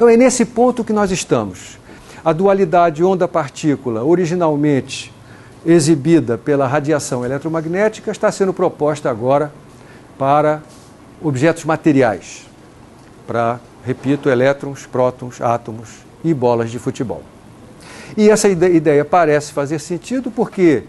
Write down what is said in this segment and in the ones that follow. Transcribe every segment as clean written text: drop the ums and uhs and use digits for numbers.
Então é nesse ponto que nós estamos. A dualidade onda-partícula, originalmente exibida pela radiação eletromagnética, está sendo proposta agora para objetos materiais, para, repito, elétrons, prótons, átomos e bolas de futebol. E essa ideia parece fazer sentido porque,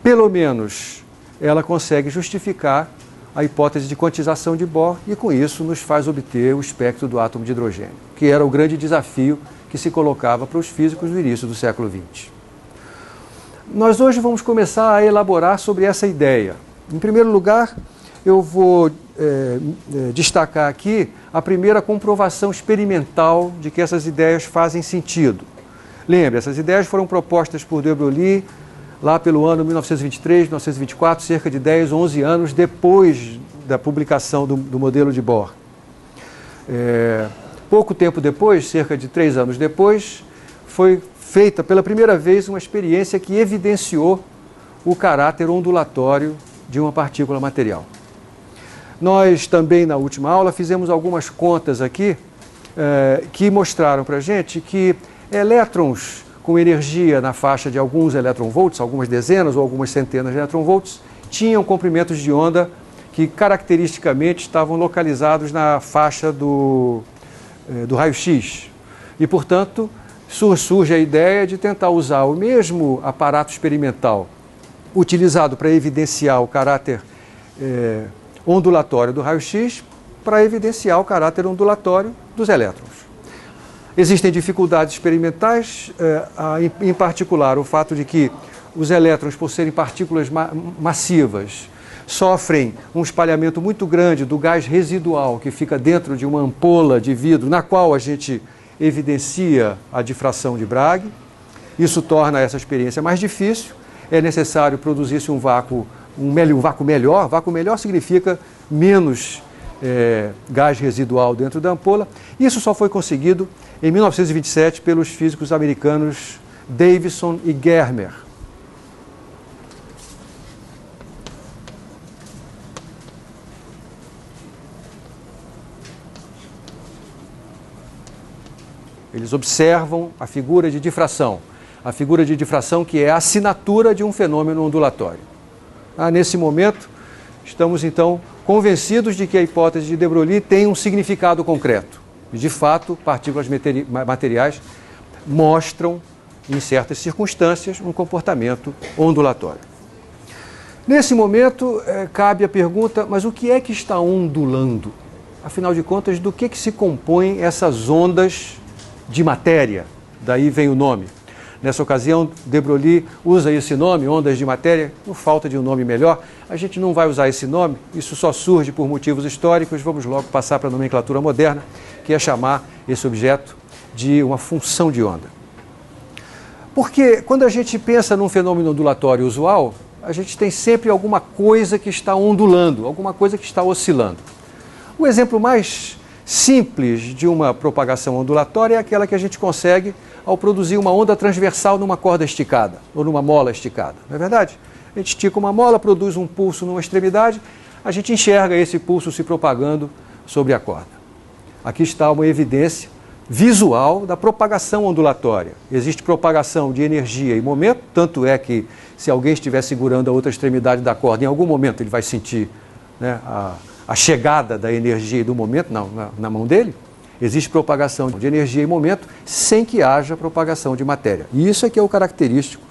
pelo menos, ela consegue justificar a hipótese de quantização de Bohr e, com isso, nos faz obter o espectro do átomo de hidrogênio, que era o grande desafio que se colocava para os físicos no início do século XX. Nós hoje vamos começar a elaborar sobre essa ideia. Em primeiro lugar, eu vou destacar aqui a primeira comprovação experimental de que essas ideias fazem sentido. Lembre, essas ideias foram propostas por de Broglie lá pelo ano 1923, 1924, cerca de 10, 11 anos depois da publicação do modelo de Bohr. Pouco tempo depois, cerca de 3 anos depois, foi feita pela primeira vez uma experiência que evidenciou o caráter ondulatório de uma partícula material. Nós também, na última aula, fizemos algumas contas aqui que mostraram para a gente que elétrons com energia na faixa de alguns eletronvolts, algumas dezenas ou algumas centenas de eletronvolts, tinham comprimentos de onda que caracteristicamente estavam localizados na faixa do raio-x. E, portanto, surge a ideia de tentar usar o mesmo aparato experimental utilizado para evidenciar o caráter ondulatório do raio-x para evidenciar o caráter ondulatório dos elétrons. Existem dificuldades experimentais, em particular o fato de que os elétrons, por serem partículas massivas, sofrem um espalhamento muito grande do gás residual que fica dentro de uma ampola de vidro, na qual a gente evidencia a difração de Bragg. Isso torna essa experiência mais difícil. É necessário produzir-se um vácuo melhor. Vácuo melhor significa menos gás residual dentro da ampola. Isso só foi conseguido em 1927 pelos físicos americanos Davidson e Germer. Eles observam a figura de difração que é a assinatura de um fenômeno ondulatório. Nesse momento, estamos então convencidos de que a hipótese de de Broglie tem um significado concreto. E, de fato, partículas materiais mostram, em certas circunstâncias, um comportamento ondulatório. Nesse momento, cabe a pergunta, mas o que é que está ondulando? Afinal de contas, do que se compõem essas ondas de matéria? Daí vem o nome. Nessa ocasião, de Broglie usa esse nome, ondas de matéria, por falta de um nome melhor. A gente não vai usar esse nome, isso só surge por motivos históricos, vamos logo passar para a nomenclatura moderna, que é chamar esse objeto de uma função de onda. Porque quando a gente pensa num fenômeno ondulatório usual, a gente tem sempre alguma coisa que está ondulando, alguma coisa que está oscilando. O exemplo mais simples de uma propagação ondulatória é aquela que a gente consegue ao produzir uma onda transversal numa corda esticada, ou numa mola esticada, não é verdade? A gente estica uma mola, produz um pulso numa extremidade, a gente enxerga esse pulso se propagando sobre a corda. Aqui está uma evidência visual da propagação ondulatória. Existe propagação de energia e momento, tanto é que se alguém estiver segurando a outra extremidade da corda, em algum momento ele vai sentir, né, a chegada da energia e do momento na mão dele. Existe propagação de energia e momento sem que haja propagação de matéria. E isso é que é o característico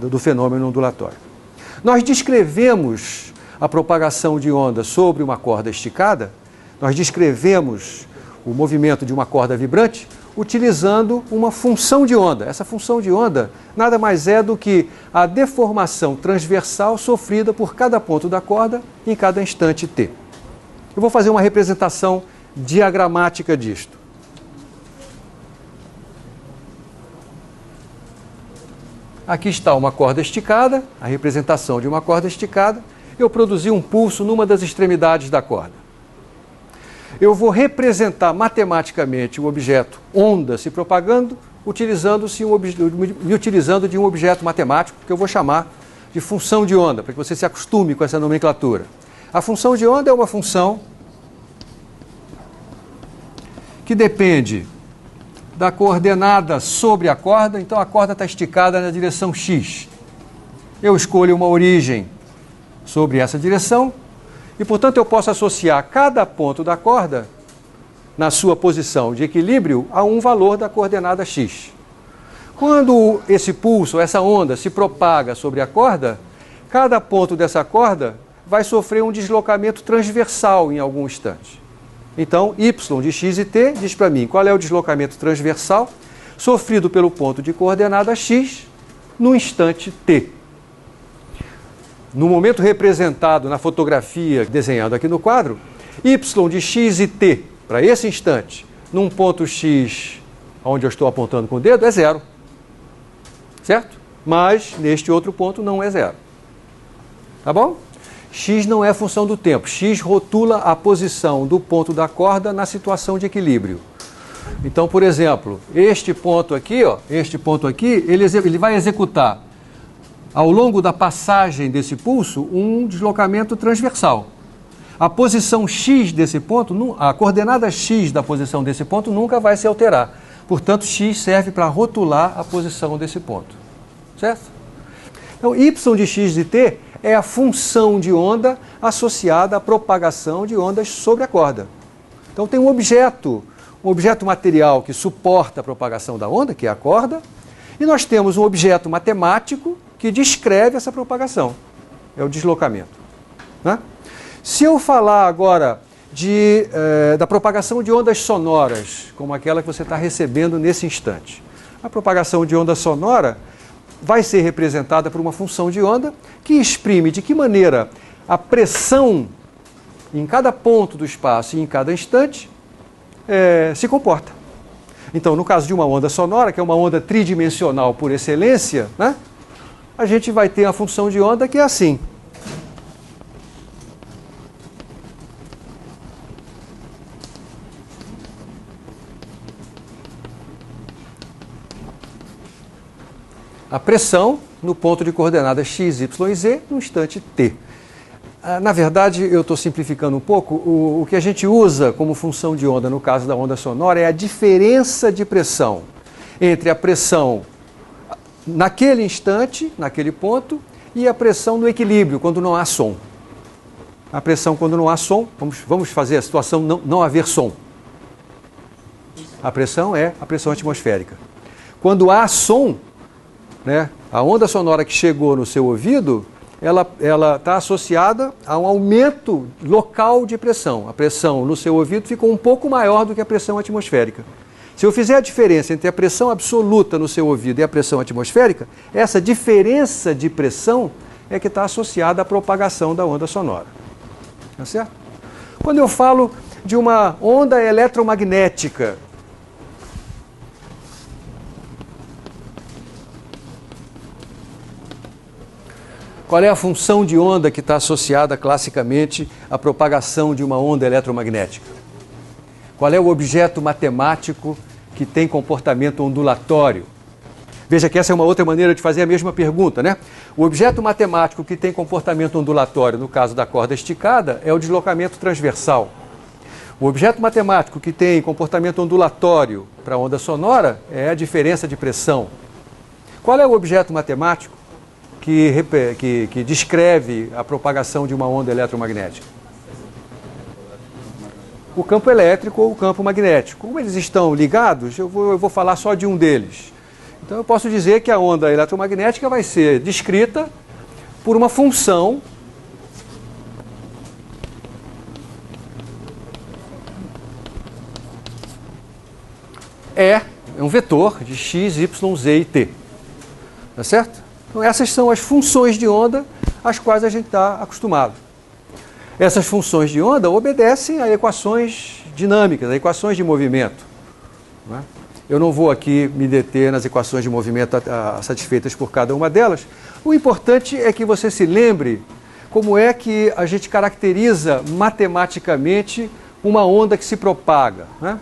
do fenômeno ondulatório. Nós descrevemos a propagação de onda sobre uma corda esticada, nós descrevemos o movimento de uma corda vibrante utilizando uma função de onda. Essa função de onda nada mais é do que a deformação transversal sofrida por cada ponto da corda em cada instante t. Eu vou fazer uma representação diagramática disto. Aqui está uma corda esticada, a representação de uma corda esticada. Eu produzi um pulso numa das extremidades da corda. Eu vou representar matematicamente o objeto onda se propagando, utilizando de um objeto matemático que eu vou chamar de função de onda, para que você se acostume com essa nomenclatura. A função de onda é uma função que depende da coordenada sobre a corda. Então a corda está esticada na direção x. Eu escolho uma origem sobre essa direção e, portanto, eu posso associar cada ponto da corda na sua posição de equilíbrio a um valor da coordenada x. Quando esse pulso, essa onda, se propaga sobre a corda, cada ponto dessa corda vai sofrer um deslocamento transversal em algum instante. Então, y de x e t diz para mim qual é o deslocamento transversal sofrido pelo ponto de coordenada x no instante t. No momento representado na fotografia desenhado aqui no quadro, y de x e t, para esse instante, num ponto x, onde eu estou apontando com o dedo, é zero. Certo? Mas, neste outro ponto, não é zero. Tá bom? X não é função do tempo. X rotula a posição do ponto da corda na situação de equilíbrio. Então, por exemplo, este ponto aqui, ele vai executar, ao longo da passagem desse pulso, um deslocamento transversal. A posição x desse ponto, a coordenada x da posição desse ponto nunca vai se alterar. Portanto, x serve para rotular a posição desse ponto. Certo? Então, y de x e t é a função de onda associada à propagação de ondas sobre a corda. Então, tem um objeto material que suporta a propagação da onda, que é a corda, e nós temos um objeto matemático que descreve essa propagação. É o deslocamento. Né? Se eu falar agora da propagação de ondas sonoras, como aquela que você está recebendo nesse instante, a propagação de onda sonora vai ser representada por uma função de onda que exprime de que maneira a pressão em cada ponto do espaço e em cada instante se comporta. Então, no caso de uma onda sonora, que é uma onda tridimensional por excelência, né, a gente vai ter a função de onda que é assim. A pressão no ponto de coordenadas x, y e z no instante t. Na verdade, eu estou simplificando um pouco, o que a gente usa como função de onda no caso da onda sonora é a diferença de pressão entre a pressão naquele instante, naquele ponto, e a pressão no equilíbrio, quando não há som. A pressão quando não há som, vamos fazer a situação não haver som. A pressão é a pressão atmosférica. Quando há som, né, a onda sonora que chegou no seu ouvido, ela está associada a um aumento local de pressão. A pressão no seu ouvido ficou um pouco maior do que a pressão atmosférica. Se eu fizer a diferença entre a pressão absoluta no seu ouvido e a pressão atmosférica, essa diferença de pressão é que está associada à propagação da onda sonora. Tá certo? Quando eu falo de uma onda eletromagnética, qual é a função de onda que está associada classicamente à propagação de uma onda eletromagnética? Qual é o objeto matemático que tem comportamento ondulatório? Veja que essa é uma outra maneira de fazer a mesma pergunta, né? O objeto matemático que tem comportamento ondulatório, no caso da corda esticada, é o deslocamento transversal. O objeto matemático que tem comportamento ondulatório para a onda sonora é a diferença de pressão. Qual é o objeto matemático que descreve a propagação de uma onda eletromagnética? O campo elétrico ou o campo magnético. Como eles estão ligados, eu vou falar só de um deles. Então eu posso dizer que a onda eletromagnética vai ser descrita por uma função é um vetor de x, y, z e t. Tá certo? Então essas são as funções de onda às quais a gente está acostumado. Essas funções de onda obedecem a equações dinâmicas, a equações de movimento. Né? Eu não vou aqui me deter nas equações de movimento satisfeitas por cada uma delas. O importante é que você se lembre como é que a gente caracteriza matematicamente uma onda que se propaga. Né?